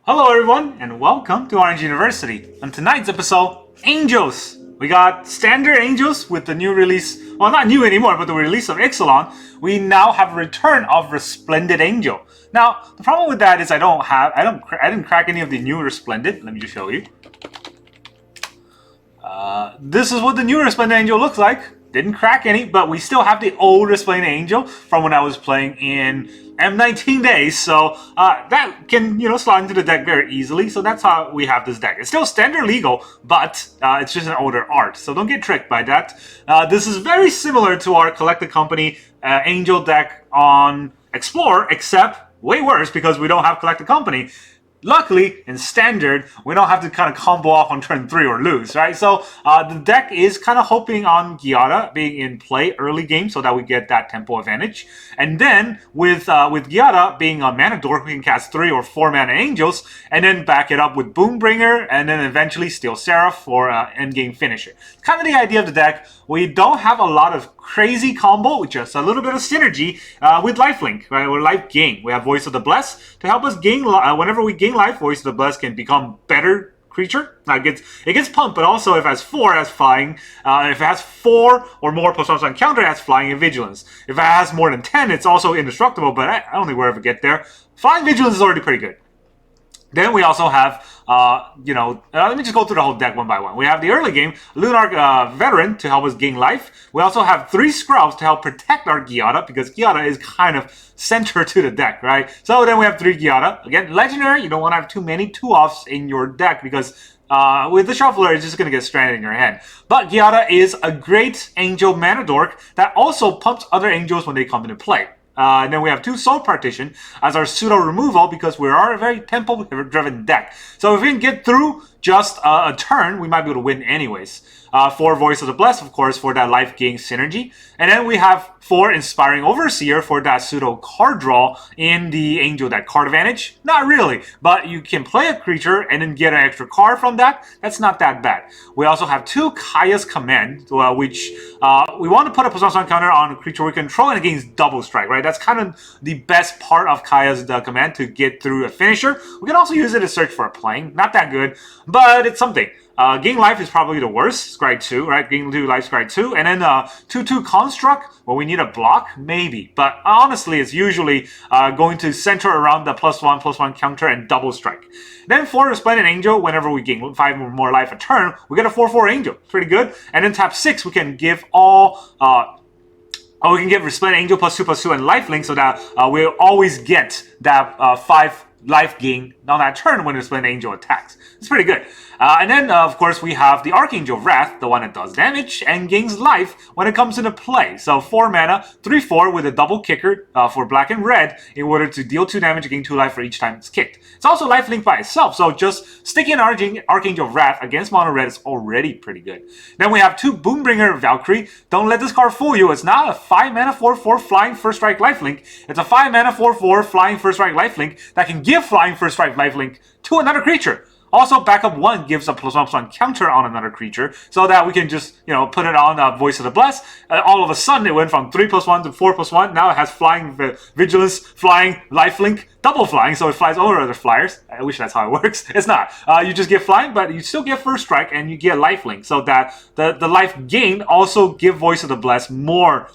Hello everyone, and welcome to Orange University. On tonight's episode, Angels! We got standard Angels with the new release, well not new anymore, but the release of Ixalan. We now have a return of Resplendent Angel. Now, the problem with that is I didn't crack any of the new Resplendent. Let me just show you. This is what the new Resplendent Angel looks like. Didn't crack any, but we still have the old Resplendent Angel from when I was playing in M19 days, so that can, slide into the deck very easily, so that's how we have this deck. It's still standard legal, but it's just an older art, so don't get tricked by that. This is very similar to our Collected Company Angel deck on Explore, except way worse because we don't have Collected Company. Luckily, in Standard, we don't have to kind of combo off on turn 3 or lose, right? So, the deck is kind of hoping on Giada being in play early game so that we get that tempo advantage. And then, with Giada being a mana dork, we can cast 3 or 4 mana Angels, and then back it up with Boon-Bringer, and then eventually Steel Seraph for endgame finisher. Kind of the idea of the deck. We don't have a lot of crazy combo, with just a little bit of synergy with lifelink, right? Or life gain. We have Voice of the Blessed to help us gain, whenever we gain life, Voice of the Blessed can become better creature. It gets pumped, but also if it has 4, it has flying. If it has 4 or more +1 counter, it has flying and vigilance. If it has more than 10, it's also indestructible, but I don't think we'll ever get there. Flying vigilance is already pretty good. Then we also have, let me just go through the whole deck one by one. We have the early game, Lunarch Veteran to help us gain life. We also have 3 Skrelvs to help protect our Giada, because Giada is kind of center to the deck, right? So then we have 3 Giada. Again, legendary, you don't want to have too many 2-offs in your deck, because with the Shuffler, it's just going to get stranded in your hand. But Giada is a great Angel mana dork that also pumps other Angels when they come into play. And then we have 2 Soul Partition as our pseudo removal because we are a very tempo-driven deck. So if we can get through just a turn, we might be able to win anyways. 4 Voice of the Blessed, of course, for that life gain synergy. And then we have 4 Inspiring Overseer for that pseudo card draw in the Angel deck. Card advantage? Not really, but you can play a creature and then get an extra card from that. That's not that bad. We also have 2 Kaya's Command, which we want to put a +1 counter on a creature we control and it gains double strike, right? That's kind of the best part of Kaya's command to get through a finisher. We can also use it to search for a playing. Not that good, but it's something. Gain life is probably the worst, Scry 2, right? Gain 2 life, Scry 2. And then 2/2 Construct, well, we need a block? Maybe. But honestly, it's usually going to center around the +1/+1 counter and double strike. Then 4 Resplendent Angel, whenever we gain 5 or more life a turn, we get a 4/4 Angel. Pretty good. And then tap 6, we can give we can give Resplendent Angel +2/+2 and lifelink so that we'll always get that 5 life gain on that turn when Resplendent Angel attacks. It's pretty good. And then, of course, we have the Archangel of Wrath, the one that does damage and gains life when it comes into play. So 4 mana, 3/4 with a double kicker for black and red in order to deal 2 damage and gain 2 life for each time it's kicked. It's also lifelink by itself, so just sticking Archangel of Wrath against mono red is already pretty good. Then we have 2 Boon-Bringer Valkyrie. Don't let this card fool you. It's not a 5 mana 4/4 flying first strike lifelink. It's a 5 mana 4/4 flying first strike lifelink that can give flying first strike lifelink to another creature. Also, backup 1 gives a +1/+1 counter on another creature, so that we can just, put it on Voice of the Blessed. All of a sudden, it went from 3/+1 to 4/+1. Now it has flying vigilance, flying lifelink, double flying, so it flies over other flyers. I wish that's how it works. It's not. You just get flying, but you still get first strike, and you get lifelink, so that the life gain also give Voice of the Blessed more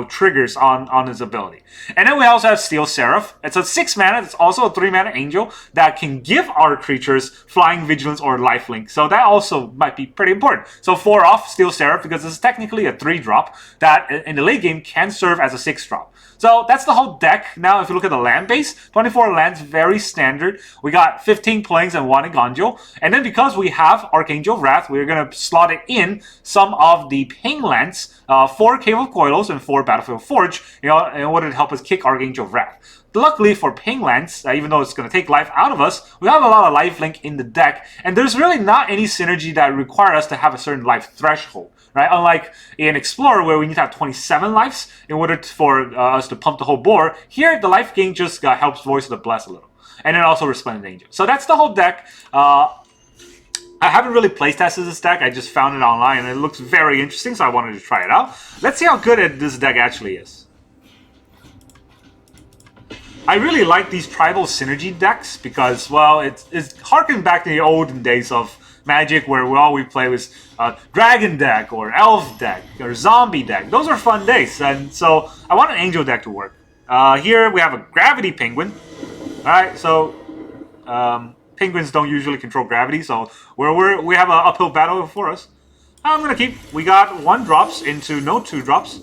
triggers on his ability. And then we also have Steel Seraph. It's a 6 mana. It's also a 3 mana Angel that can give our creatures flying vigilance or lifelink. So that also might be pretty important. So 4 off Steel Seraph because this is technically a 3-drop that in the late game can serve as a 6-drop. So that's the whole deck. Now, if you look at the land base, 24 lands, very standard. We got 15 plains and 1 Eiganjo. And then because we have Archangel of Wrath, we're going to slot it in some of the ping lands, 4 Caves of Koilos and 4 Battlefield Forge, in order to help us kick Archangel of Wrath. Luckily for ping lands, even though it's going to take life out of us, we have a lot of lifelink in the deck, and there's really not any synergy that require us to have a certain life threshold. Right? Unlike in Explorer, where we need to have 27 lives in order for us to pump the whole board, here the life gain just helps Voice of the Blessed a little. And then also Resplendent Angel. So that's the whole deck. I haven't really playtested this deck. I just found it online, and it looks very interesting, so I wanted to try it out. Let's see how good this deck actually is. I really like these tribal synergy decks because, well, it's harkened back to the olden days of Magic where all we play was Dragon deck or Elf deck or Zombie deck. Those are fun days, and so I want an Angel deck to work. Here we have a Gravity Penguin. Alright, so penguins don't usually control gravity, so we have an uphill battle for us. I'm gonna keep. We got 1 drops into no 2 drops.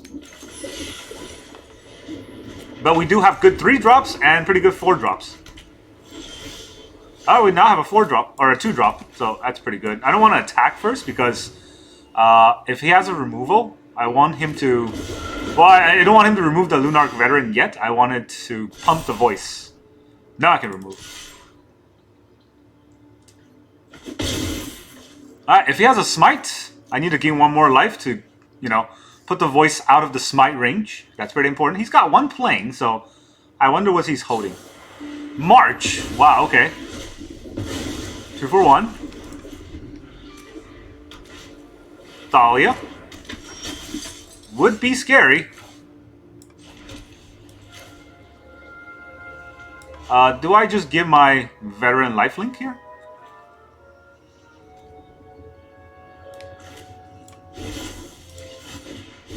But we do have good 3 drops and pretty good 4 drops. Oh, we now have a 4 drop, or a 2 drop, so that's pretty good. I don't want to attack first because if he has a removal, I want him to... Well, I don't want him to remove the Lunarch Veteran yet. I wanted to pump the voice. Now I can remove. Alright, if he has a smite, I need to gain 1 more life to, you know, put the voice out of the smite range. That's pretty important. He's got 1 playing, so I wonder what he's holding. March. Wow, okay. 2 for 1. Thalia. Would be scary. Do I just give my veteran lifelink here?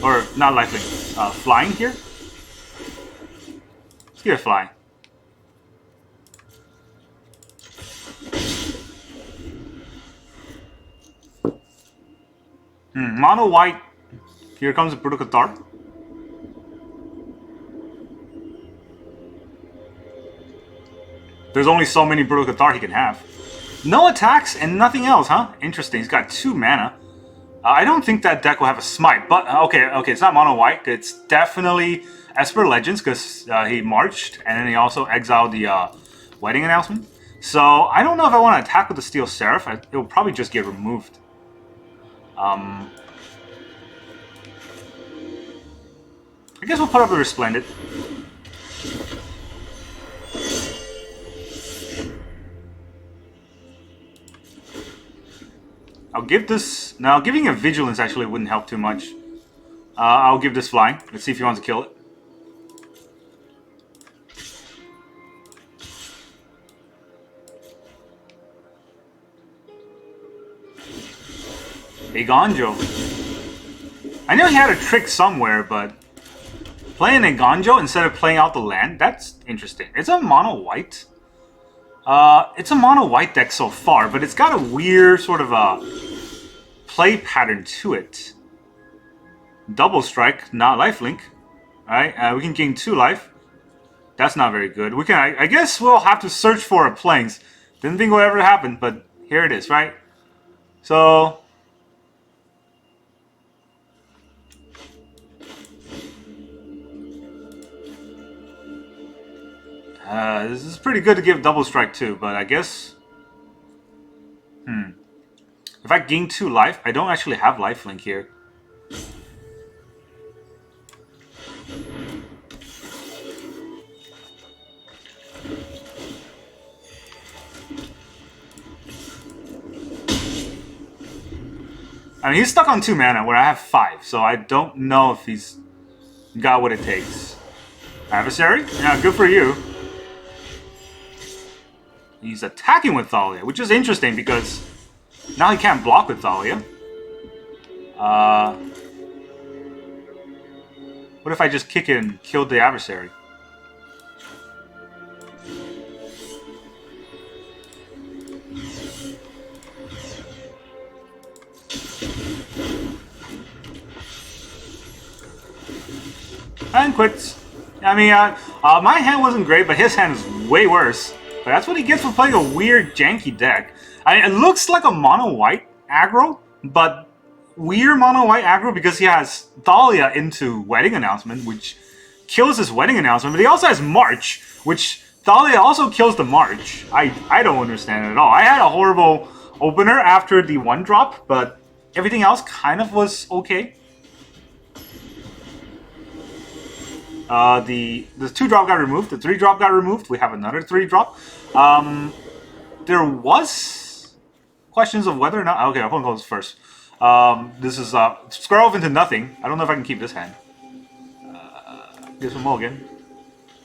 Or not lifelink, flying here? Let's give it flying. Mono white. Here comes a Brutal Cathar. There's only so many Brutal Cathar he can have. No attacks and nothing else, huh? Interesting. He's got 2 mana. I don't think that deck will have a smite, but okay, it's not mono white. It's definitely Esper Legends because he marched and then he also exiled the wedding announcement. So I don't know if I want to attack with the Steel Seraph. It will probably just get removed. I guess we'll put up a Resplendent. I'll give this... Now, giving a Vigilance actually wouldn't help too much. I'll give this flying. Let's see if he wants to kill it. Eiganjo. I know he had a trick somewhere, but... Playing Eiganjo instead of playing out the land? That's interesting. It's a mono-white. It's a mono-white deck so far, but it's got a weird sort of a play pattern to it. Double strike, not lifelink. Alright, we can gain 2 life. That's not very good. We can. I guess we'll have to search for a plains. Didn't think it would ever happen, but here it is, right? So... this is pretty good to give double strike too, but I guess... If I gain 2 life, I don't actually have lifelink here. I mean, he's stuck on 2 mana where I have 5, so I don't know if he's got what it takes. Adversary? Yeah, good for you. He's attacking with Thalia, which is interesting because now he can't block with Thalia. What if I just kick it and kill the adversary? And quits. I mean, my hand wasn't great, but his hand is way worse. But that's what he gets for playing a weird, janky deck. I mean, it looks like a mono-white aggro, but weird mono-white aggro because he has Thalia into Wedding Announcement, which kills his Wedding Announcement, but he also has March, which Thalia also kills the March. I don't understand it at all. I had a horrible opener after the 1-drop, but everything else kind of was okay. The 2-drop got removed. The 3-drop got removed. We have another 3-drop. There was questions of whether or not... Okay, I'll goes first. This is Skrelv into nothing. I don't know if I can keep this hand. Give some mulligan.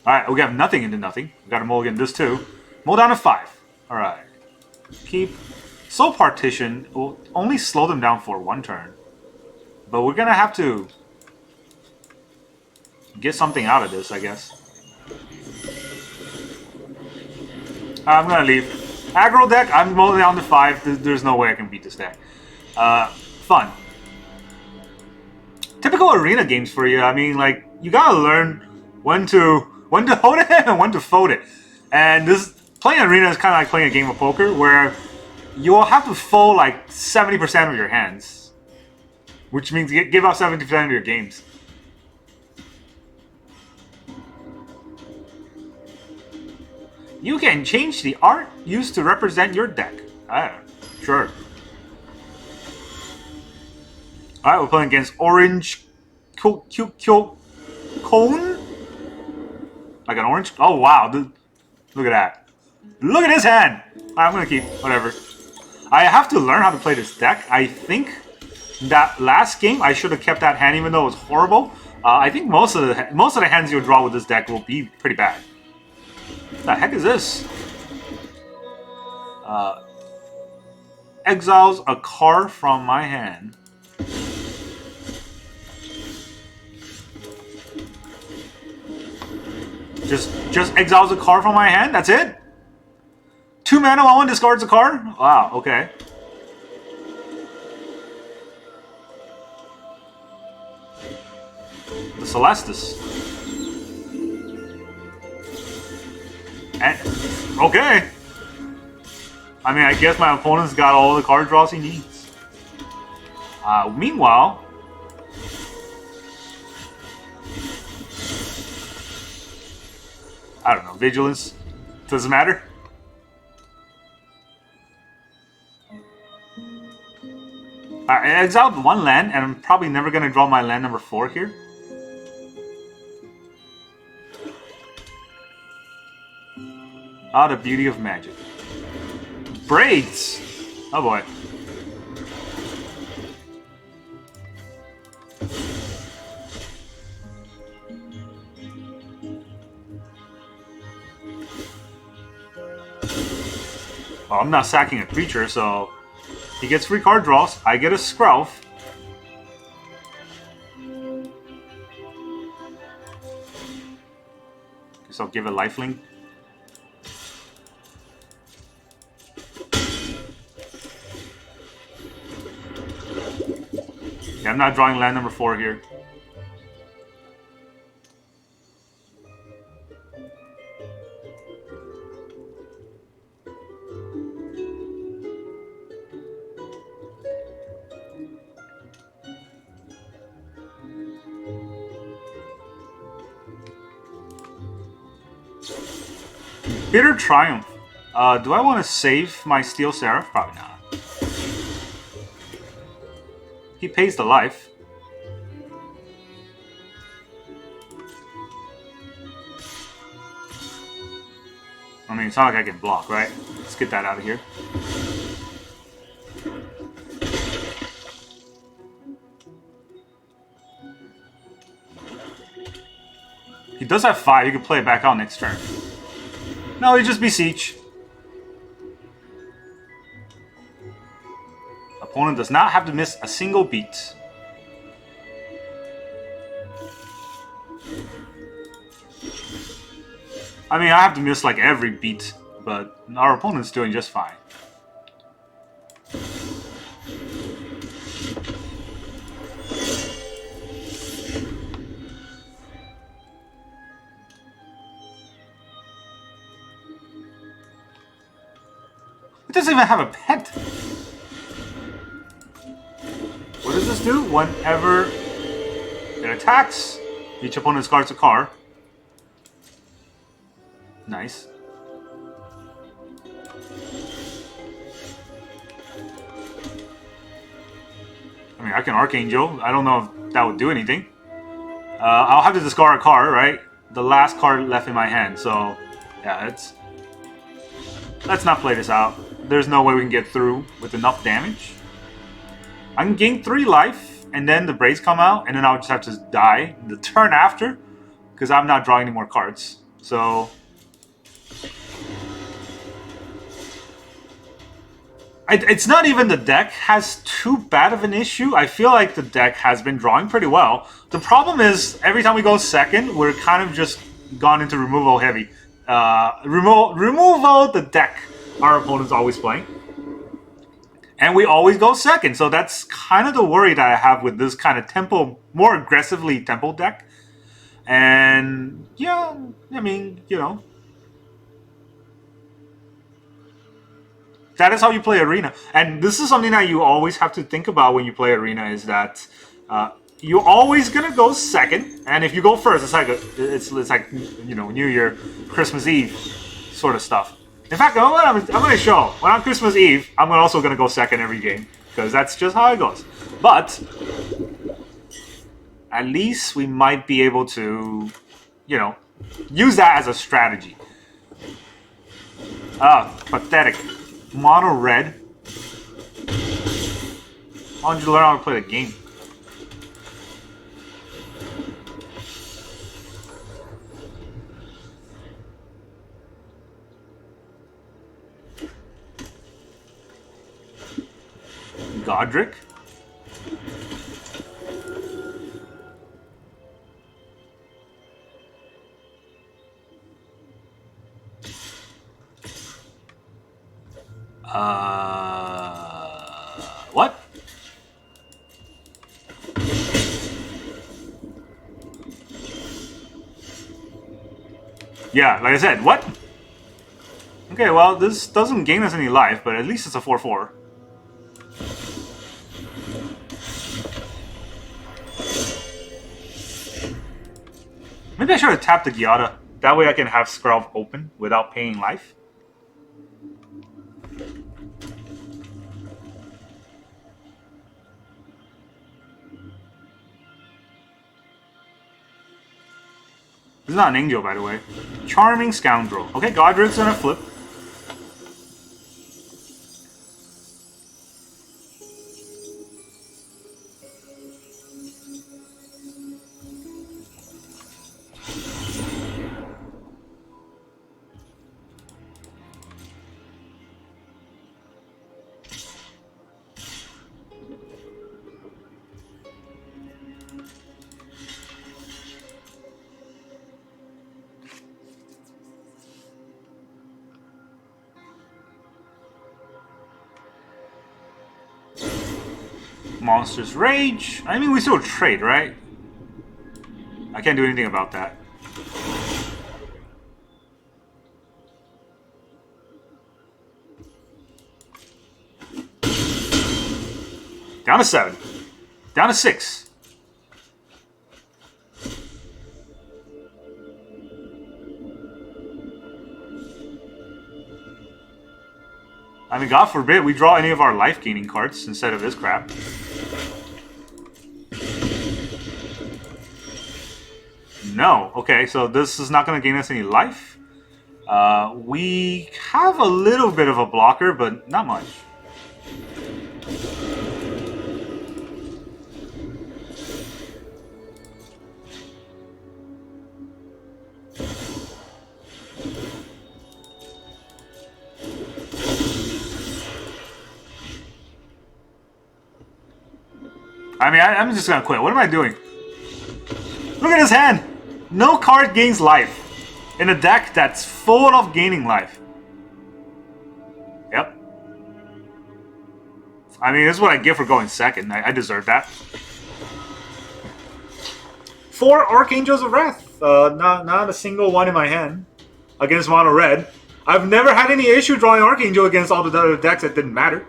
Alright, we have nothing into nothing. We got to mulligan this too. Mull down to 5. Alright. Keep. Soul Partition will only slow them down for 1 turn. But we're going to have to get something out of this, I guess. I'm going to leave. Aggro deck, I'm mulling down to 5. There's no way I can beat this deck. Fun. Typical arena games for you. I mean, like, you got to learn when to hold it and when to fold it. And playing arena is kind of like playing a game of poker where you will have to fold like 70% of your hands, which means you give up 70% of your games. You can change the art used to represent your deck. Sure. Alright, we're playing against Orange Cone? Like an orange? Oh, wow. Look at that. Look at his hand! I'm gonna keep. Whatever. I have to learn how to play this deck. I think that last game I should have kept that hand even though it was horrible. I think most of the hands you'll draw with this deck will be pretty bad. What the heck is this? Exiles a card from my hand. Just exiles a card from my hand? That's it? 2 mana while one discards a card? Wow, okay. The Celestis. And, okay. I mean, I guess my opponent's got all the card draws he needs. Meanwhile... I don't know, Vigilance. Doesn't matter. I exiled 1 land, and I'm probably never going to draw my land number 4 here. Ah, the beauty of magic. Braids! Oh boy. Well, I'm not sacking a creature, so he gets free card draws. I get a Skrelv. Guess I'll give a lifelink. Yeah, I'm not drawing land number 4 here. Bitter Triumph. Do I want to save my Steel Seraph? Probably not. He pays the life. I mean, it's not like I can block, right? Let's get that out of here. He does have 5. You can play it back out next turn. No, he just beseech. Opponent does not have to miss a single beat. I mean, I have to miss like every beat, but our opponent's doing just fine. It doesn't even have a pet. What does this do? Whenever it attacks, each opponent discards a card. Nice. I mean, I can Archangel. I don't know if that would do anything. I'll have to discard a card, right? The last card left in my hand, so yeah, let's not play this out. There's no way we can get through with enough damage. I can gain 3 life, and then the Braids come out, and then I'll just have to die the turn after, because I'm not drawing any more cards. So it's not even the deck has too bad of an issue. I feel like the deck has been drawing pretty well. The problem is every time we go second, we're kind of just gone into removal heavy. Removal the deck our opponent's always playing. And we always go second. So that's kind of the worry that I have with this kind of tempo, more aggressively tempo deck. And yeah, I mean, you know, that is how you play Arena. And this is something that you always have to think about when you play Arena, is that you're always going to go second. And if you go first, it's like you know, New Year, Christmas Eve sort of stuff. In fact, I'm going to show. When on Christmas Eve, I'm also going to go second every game. Because that's just how it goes. But at least we might be able to, you know, use that as a strategy. Pathetic. Mono red. Why don't you learn how to play the game? Godric? What? Yeah, like I said, what? Okay, well, this doesn't gain us any life, but at least it's a 4/4. Maybe I should have tapped the Giada. That way I can have Skrelv open without paying life. This is not an Angel, by the way. Charming Scoundrel. Okay, Godric's gonna flip. Monster's Rage. I mean, we still trade, right? I can't do anything about that. Down to 7. Down to 6. I mean, God forbid we draw any of our life-gaining cards instead of this crap. No. Okay, so this is not going to gain us any life. We have a little bit of a blocker, but not much. I mean, I'm just going to quit. What am I doing? Look at his hand! No card gains life in a deck that's full of gaining life. Yep. I mean, this is what I get for going second. I deserve that. 4 Archangels of Wrath. Not a single one in my hand against mono red. I've never had any issue drawing Archangel against all the other decks that didn't matter.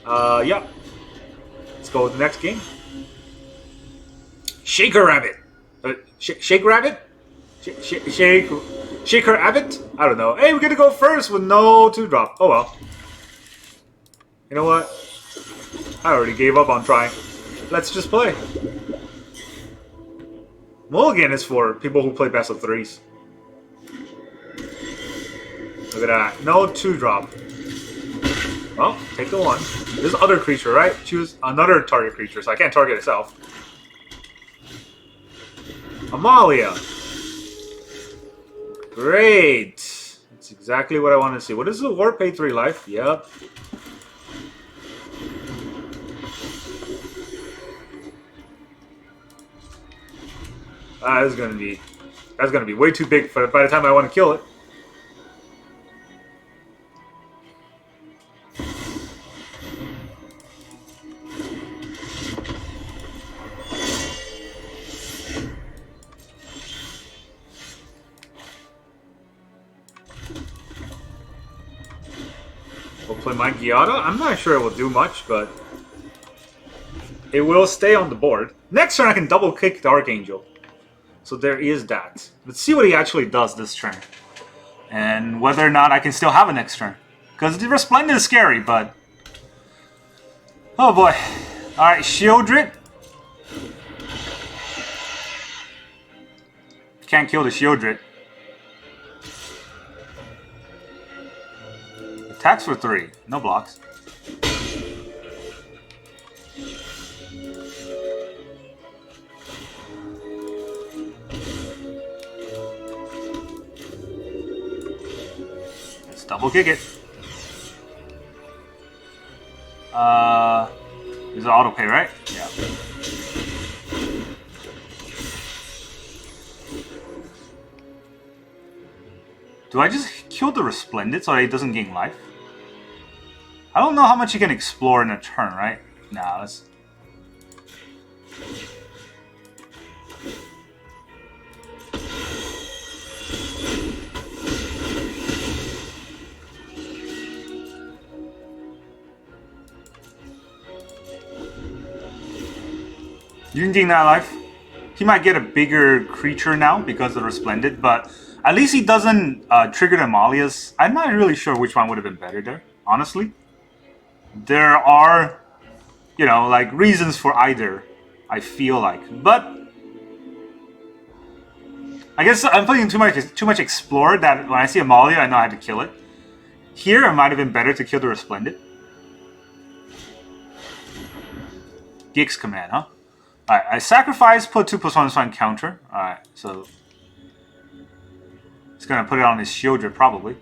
Yeah. Let's go with the next game. Shaker Rabbit. Shake Rabbit? Shaker Rabbit? I don't know. Hey, we're gonna go first with no 2-drop. Oh well. You know what? I already gave up on trying. Let's just play. Mulligan is for people who play best of 3s. Look at that. No 2-drop. Well, take the 1. This is other creature, right? Choose another target creature, so I can't target itself. Amalia. Great. That's exactly what I want to see. What is the Warp pay 3 life? Yep. That's gonna be way too big for by the time I want to kill it. We'll play my Giada. I'm not sure it will do much, but it will stay on the board. Next turn I can double kick the Archangel. So there is that. Let's see what he actually does this turn. And whether or not I can still have a next turn. Because the Resplendent is scary, but... oh boy. Alright, Shieldred. Can't kill the Shieldred. Attacks for 3. No blocks. Let's double kick it. Is it auto pay, right? Yeah. Do I just kill the Resplendent so that he doesn't gain life? I don't know how much you can explore in a turn, right? Nah, let's... you didn't gain that life. He might get a bigger creature now because of the Resplendent, but at least he doesn't trigger the Amalias. I'm not really sure which one would have been better there, honestly. There are, you know, like reasons for either, I feel like. But I guess I'm playing too much Explorer that when I see Amalia, I know I have to kill it. Here, it might have been better to kill the Resplendent. Gix command, huh? Alright, I sacrifice, put 2+1 counter. Alright, so it's gonna put it on his Shieldred probably.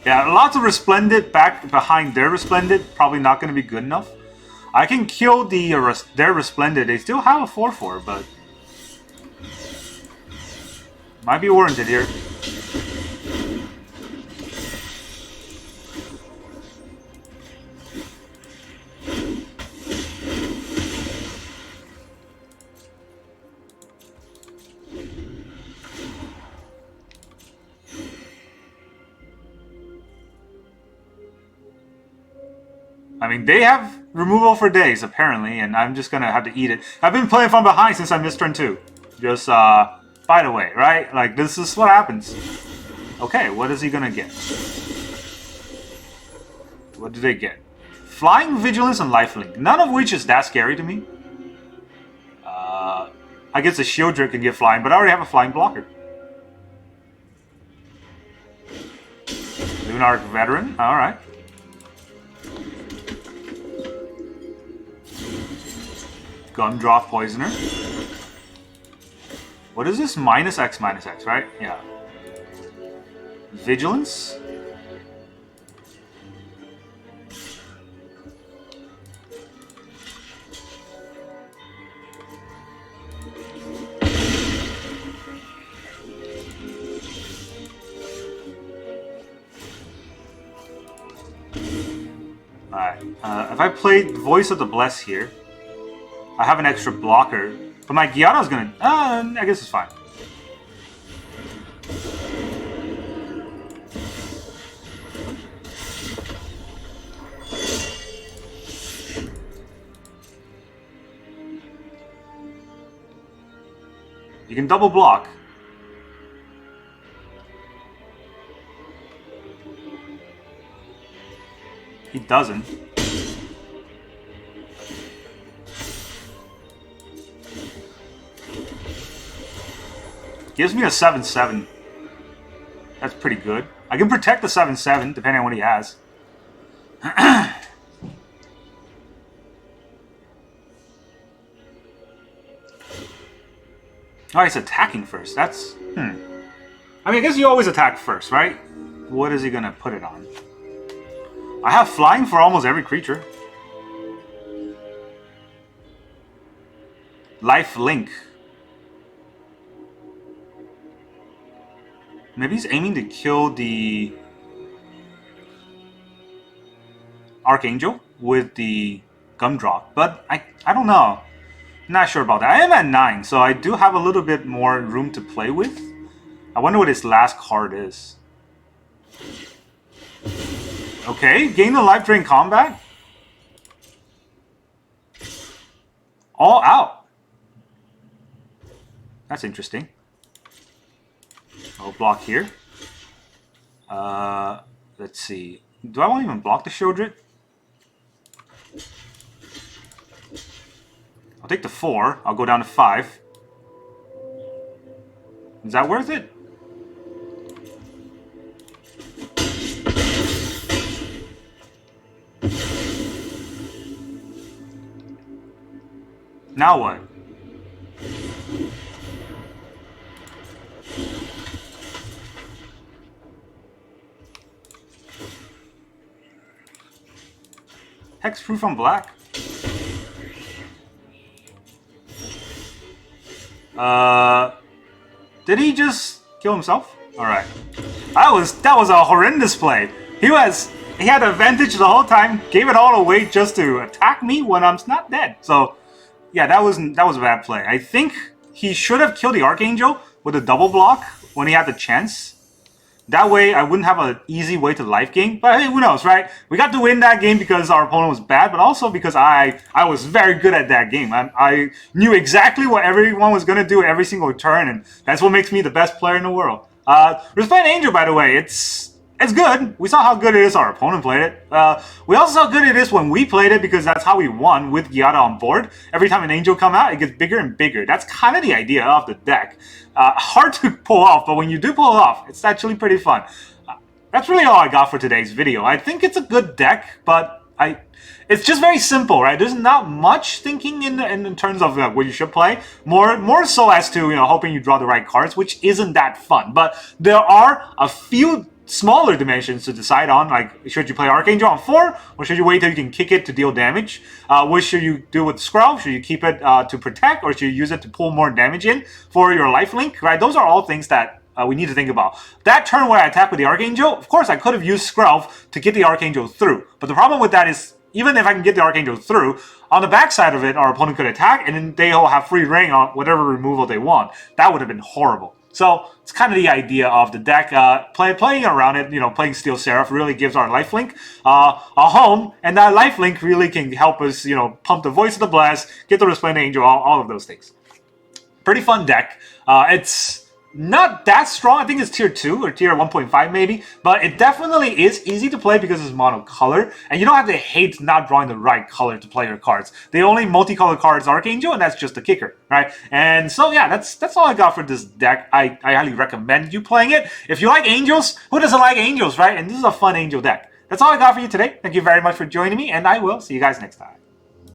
Yeah, lots of Resplendent back behind their Resplendent. Probably not going to be good enough. I can kill their Resplendent. They still have a 4/4, but might be warranted here. I mean, they have removal for days, apparently, and I'm just gonna have to eat it. I've been playing from behind since I missed turn 2. Just, by the way, right? Like, this is what happens. Okay, what is he gonna get? What do they get? Flying, Vigilance, and Lifelink. None of which is that scary to me. I guess the Shieldred can get flying, but I already have a flying blocker. Lunarch Veteran, alright. Gumdrop Poisoner. What is this? -X, -X, right? Yeah. Vigilance. Alright. If I played Voice of the Blessed here, I have an extra blocker, but my Giada is gonna... I guess it's fine. You can double block. He doesn't. Gives me a 7/7. That's pretty good. I can protect the 7/7 depending on what he has. Oh, he's attacking first. That's... I mean, I guess you always attack first, right? What is he going to put it on? I have flying for almost every creature. Life Link. Maybe he's aiming to kill the Archangel with the Gumdrop. But I don't know. Not sure about that. I am at 9, so I do have a little bit more room to play with. I wonder what his last card is. Okay, gain the life during combat. All out. That's interesting. I'll block here. Let's see. Do I want to even block the Shieldred? I'll take the 4. I'll go down to 5. Is that worth it? Now what? Hexproof on black. Did he just kill himself? Alright. That was a horrendous play. He had advantage the whole time, gave it all away just to attack me when I'm not dead. So yeah, that was a bad play. I think he should have killed the Archangel with a double block when he had the chance. That way, I wouldn't have an easy way to life gain. But hey, who knows, right? We got to win that game because our opponent was bad, but also because I was very good at that game. I knew exactly what everyone was going to do every single turn, and that's what makes me the best player in the world. Resplendent Angel, by the way, it's good. We saw how good it is our opponent played it. We also saw how good it is when we played it because that's how we won with Giada on board. Every time an Angel comes out, it gets bigger and bigger. That's kind of the idea of the deck. Hard to pull off, but when you do pull it off, it's actually pretty fun. That's really all I got for today's video. I think it's a good deck, but it's just very simple, right? There's not much thinking in terms of what you should play. More so as to hoping you draw the right cards, which isn't that fun. But there are a few smaller dimensions to decide on, like should you play Archangel on 4 or should you wait till you can kick it to deal damage? What should you do with Skrelv? Should you keep it to protect or should you use it to pull more damage in for your lifelink? Right? Those are all things that we need to think about. That turn where I attack with the Archangel, of course I could have used Skrelv to get the Archangel through, but the problem with that is even if I can get the Archangel through, on the backside of it our opponent could attack and then they'll have free reign on whatever removal they want. That would have been horrible. So it's kind of the idea of the deck. Playing around it, playing Steel Seraph really gives our lifelink a home, and that lifelink really can help us, pump the Voice of the Blast, get the Resplendent Angel, all of those things. Pretty fun deck. It's not that strong. I think it's tier 2 or tier 1.5 maybe, but it definitely is easy to play because it's monocolor, and you don't have to hate not drawing the right color to play your cards. The only multicolored card is Archangel, and that's just the kicker, right? And so yeah, that's all I got for this deck. I highly recommend you playing it. If you like angels, who doesn't like angels, right? And this is a fun angel deck. That's all I got for you today. Thank you very much for joining me, and I will see you guys next time.